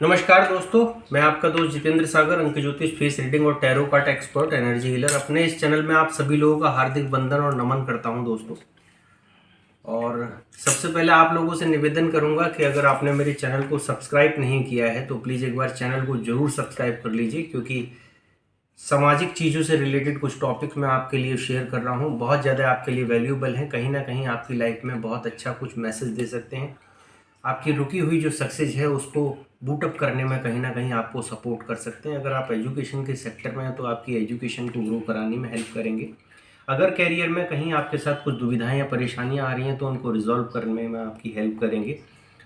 नमस्कार दोस्तों, मैं आपका दोस्त जितेंद्र सागर, अंक ज्योतिष, फेस रीडिंग और tarot card expert, energy healer. अपने इस चैनल में आप सभी लोगों का हार्दिक वंदन और नमन करता हूं दोस्तों। और सबसे पहले आप लोगों से निवेदन करूंगा कि अगर आपने मेरे चैनल को सब्सक्राइब नहीं किया है तो प्लीज़ एक बार चैनल को ज़रूर सब्सक्राइब कर लीजिए, क्योंकि सामाजिक चीज़ों से रिलेटेड कुछ टॉपिक मैं आपके लिए शेयर कर रहा हूँ, बहुत ज़्यादा आपके लिए वैल्यूएबल हैं। कहीं ना कहीं आपकी लाइफ में बहुत अच्छा कुछ मैसेज दे सकते हैं। आपकी रुकी हुई जो सक्सेस है उसको बूटअप करने में कहीं ना कहीं आपको सपोर्ट कर सकते हैं। अगर आप एजुकेशन के सेक्टर में हैं तो आपकी एजुकेशन को ग्रो कराने में हेल्प करेंगे। अगर करियर में कहीं आपके साथ कुछ दुविधाएं या परेशानियां आ रही हैं तो उनको रिजॉल्व करने में आपकी हेल्प करेंगे।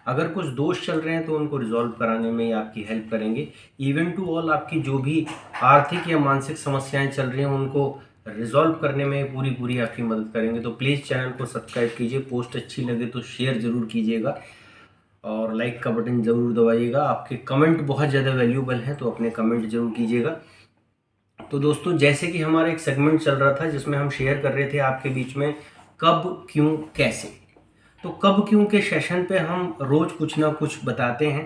अगर कुछ दोष चल रहे हैं तो उनको रिजॉल्व कराने में ही आपकी हेल्प करेंगे। इवन टू ऑल, आपकी जो भी आर्थिक या मानसिक समस्याएं चल रही हैं उनको रिजॉल्व करने में पूरी पूरी आपकी मदद करेंगे। तो प्लीज़ चैनल को सब्सक्राइब कीजिए, पोस्ट अच्छी लगे तो शेयर ज़रूर कीजिएगा और लाइक का बटन ज़रूर दबाइएगा। आपके कमेंट बहुत ज़्यादा वैल्यूबल हैं तो अपने कमेंट ज़रूर कीजिएगा। तो दोस्तों, जैसे कि हमारा एक सेगमेंट चल रहा था जिसमें हम शेयर कर रहे थे आपके बीच में कब, क्यों, कैसे। तो कब क्यों के सेशन पे हम रोज़ कुछ ना कुछ बताते हैं।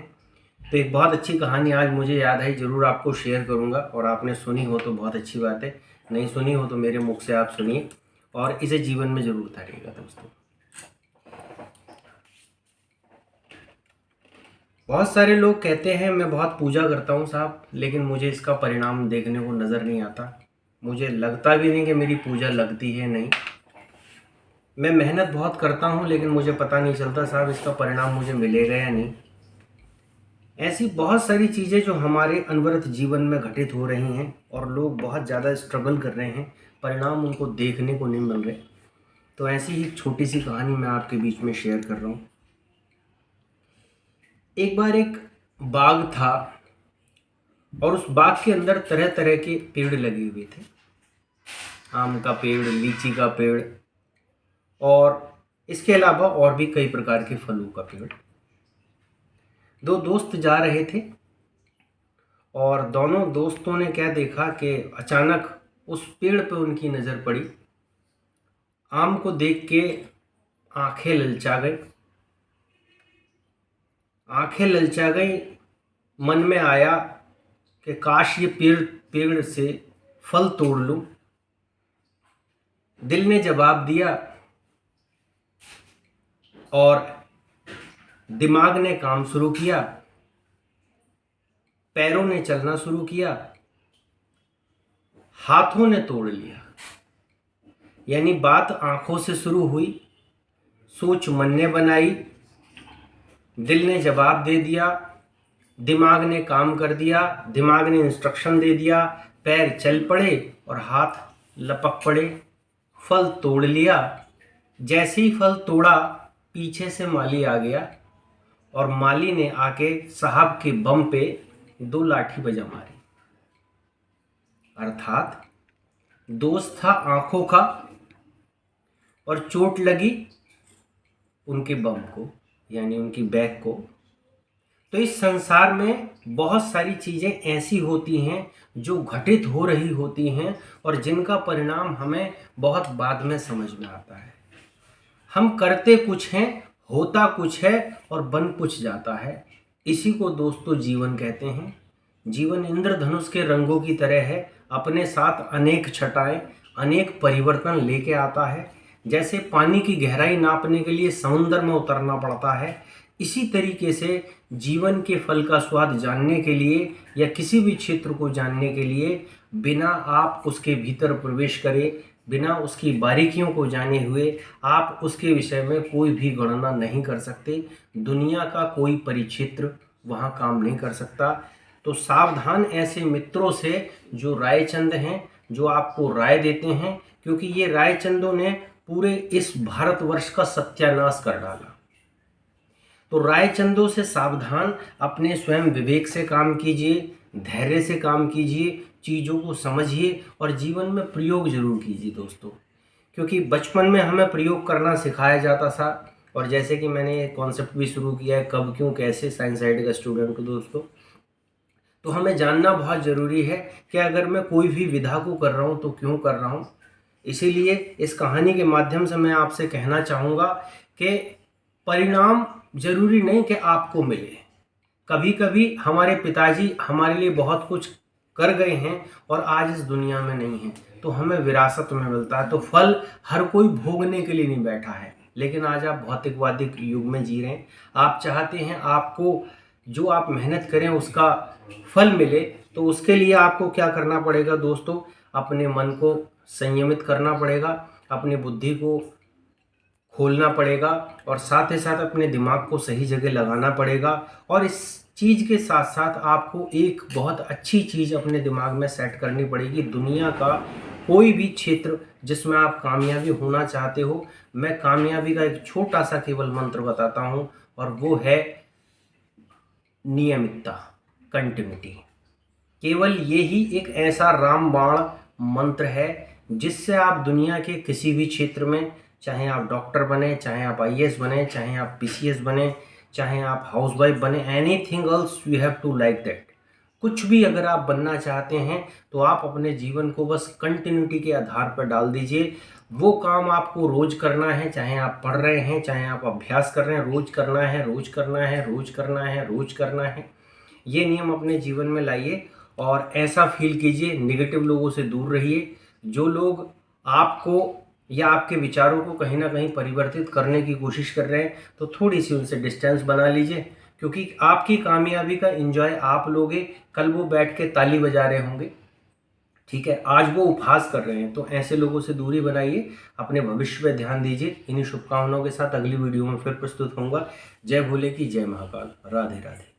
तो एक बहुत अच्छी कहानी आज मुझे याद आई, ज़रूर आपको शेयर करूँगा। और आपने सुनी हो तो बहुत अच्छी बात है, नहीं सुनी हो तो मेरे मुख से आप सुनिए और इसे जीवन में ज़रूर उतारिएगा दोस्तों। बहुत सारे लोग कहते हैं मैं बहुत पूजा करता हूँ साहब, लेकिन मुझे इसका परिणाम देखने को नज़र नहीं आता। मुझे लगता भी नहीं कि मेरी पूजा लगती है। नहीं, मैं मेहनत बहुत करता हूँ लेकिन मुझे पता नहीं चलता साहब इसका परिणाम मुझे मिलेगा या नहीं। ऐसी बहुत सारी चीज़ें जो हमारे अनवरत जीवन में घटित हो रही हैं और लोग बहुत ज़्यादा स्ट्रगल कर रहे हैं, परिणाम उनको देखने को नहीं मिल रहे। तो ऐसी ही छोटी सी कहानी मैं आपके बीच में शेयर कर रहा हूँ। एक बार एक बाग था और उस बाग के अंदर तरह तरह के पेड़ लगे हुए थे। आम का पेड़, लीची का पेड़ और इसके अलावा और भी कई प्रकार के फलों का पेड़। दो दोस्त जा रहे थे और दोनों दोस्तों ने क्या देखा कि अचानक उस पेड़ पर उनकी नज़र पड़ी। आम को देख के आंखें ललचा गई। आंखें ललचा गई, मन में आया कि काश ये पेड़ पेड़ से फल तोड़ लूं। दिल ने जवाब दिया और दिमाग ने काम शुरू किया, पैरों ने चलना शुरू किया, हाथों ने तोड़ लिया। यानी बात आंखों से शुरू हुई, सोच मन ने बनाई, दिल ने जवाब दे दिया, दिमाग ने काम कर दिया, दिमाग ने इंस्ट्रक्शन दे दिया, पैर चल पड़े और हाथ लपक पड़े, फल तोड़ लिया। जैसे ही फल तोड़ा, पीछे से माली आ गया और माली ने आके साहब के बम पे दो लाठी बजा मारी। अर्थात दोस्त था आंखों का और चोट लगी उनके बम को, यानी उनकी बैक को। तो इस संसार में बहुत सारी चीज़ें ऐसी होती हैं जो घटित हो रही होती हैं और जिनका परिणाम हमें बहुत बाद में समझ में आता है। हम करते कुछ हैं, होता कुछ है और बन कुछ जाता है। इसी को दोस्तों जीवन कहते हैं। जीवन इंद्रधनुष के रंगों की तरह है, अपने साथ अनेक छटाएं, अनेक परिवर्तन लेके आता है। जैसे पानी की गहराई नापने के लिए समुद्र में उतरना पड़ता है, इसी तरीके से जीवन के फल का स्वाद जानने के लिए या किसी भी क्षेत्र को जानने के लिए बिना आप उसके भीतर प्रवेश करें, बिना उसकी बारीकियों को जाने हुए आप उसके विषय में कोई भी गणना नहीं कर सकते। दुनिया का कोई परिक्षेत्र वहाँ काम नहीं कर सकता। तो सावधान ऐसे मित्रों से जो रायचंद हैं, जो आपको राय देते हैं, क्योंकि ये रायचंदों ने पूरे इस भारतवर्ष का सत्यानाश कर डाला। तो रायचंदों से सावधान, अपने स्वयं विवेक से काम कीजिए, धैर्य से काम कीजिए, चीज़ों को समझिए और जीवन में प्रयोग जरूर कीजिए दोस्तों। क्योंकि बचपन में हमें प्रयोग करना सिखाया जाता था और जैसे कि मैंने ये कॉन्सेप्ट भी शुरू किया है कब, क्यों, कैसे, साइंस साइड का स्टूडेंट को दोस्तों, तो हमें जानना बहुत ज़रूरी है कि अगर मैं कोई भी विधा को कर रहा हूँ तो क्यों कर रहा हूँ। इसीलिए इस कहानी के माध्यम से मैं आपसे कहना चाहूँगा कि परिणाम जरूरी नहीं कि आपको मिले, कभी कभी हमारे पिताजी हमारे लिए बहुत कुछ कर गए हैं और आज इस दुनिया में नहीं है, तो हमें विरासत में मिलता है। तो फल हर कोई भोगने के लिए नहीं बैठा है, लेकिन आज आप भौतिकवादी युग में जी रहे हैं। आप चाहते हैं आपको जो आप मेहनत करें उसका फल मिले, तो उसके लिए आपको क्या करना पड़ेगा दोस्तों? अपने मन को संयमित करना पड़ेगा, अपनी बुद्धि को खोलना पड़ेगा और साथ ही साथ अपने दिमाग को सही जगह लगाना पड़ेगा। और इस चीज़ के साथ साथ आपको एक बहुत अच्छी चीज़ अपने दिमाग में सेट करनी पड़ेगी। दुनिया का कोई भी क्षेत्र जिसमें आप कामयाबी होना चाहते हो, मैं कामयाबी का एक छोटा सा केवल मंत्र बताता हूँ, और वो है नियमितता, कंटिन्यूटी। केवल ये ही एक ऐसा रामबाण मंत्र है जिससे आप दुनिया के किसी भी क्षेत्र में, चाहे आप डॉक्टर बने, चाहे आप आईएएस बने, चाहे आप पीसीएस बने, चाहे आप हाउसवाइफ बने, anything else you have to like that. कुछ भी अगर आप बनना चाहते हैं तो आप अपने जीवन को बस कंटिन्यूटी के आधार पर डाल दीजिए। वो काम आपको रोज करना है, चाहे आप पढ़ रहे हैं, चाहे आप अभ्यास कर रहे हैं, रोज करना है, रोज करना है, रोज करना है, रोज करना है। ये नियम अपने जीवन में लाइए और ऐसा फील कीजिए, नेगेटिव लोगों से दूर रहिए। जो लोग आपको या आपके विचारों को कहीं ना कहीं परिवर्तित करने की कोशिश कर रहे हैं, तो थोड़ी सी उनसे डिस्टेंस बना लीजिए, क्योंकि आपकी कामयाबी का एंजॉय आप लोगे, कल वो बैठ के ताली बजा रहे होंगे, ठीक है, आज वो उपहास कर रहे हैं। तो ऐसे लोगों से दूरी बनाइए, अपने भविष्य पे ध्यान दीजिए। इन्हीं शुभकामनाओं के साथ अगली वीडियो में फिर प्रस्तुत होऊंगा। जय भोले की जय महाकाल, राधे राधे।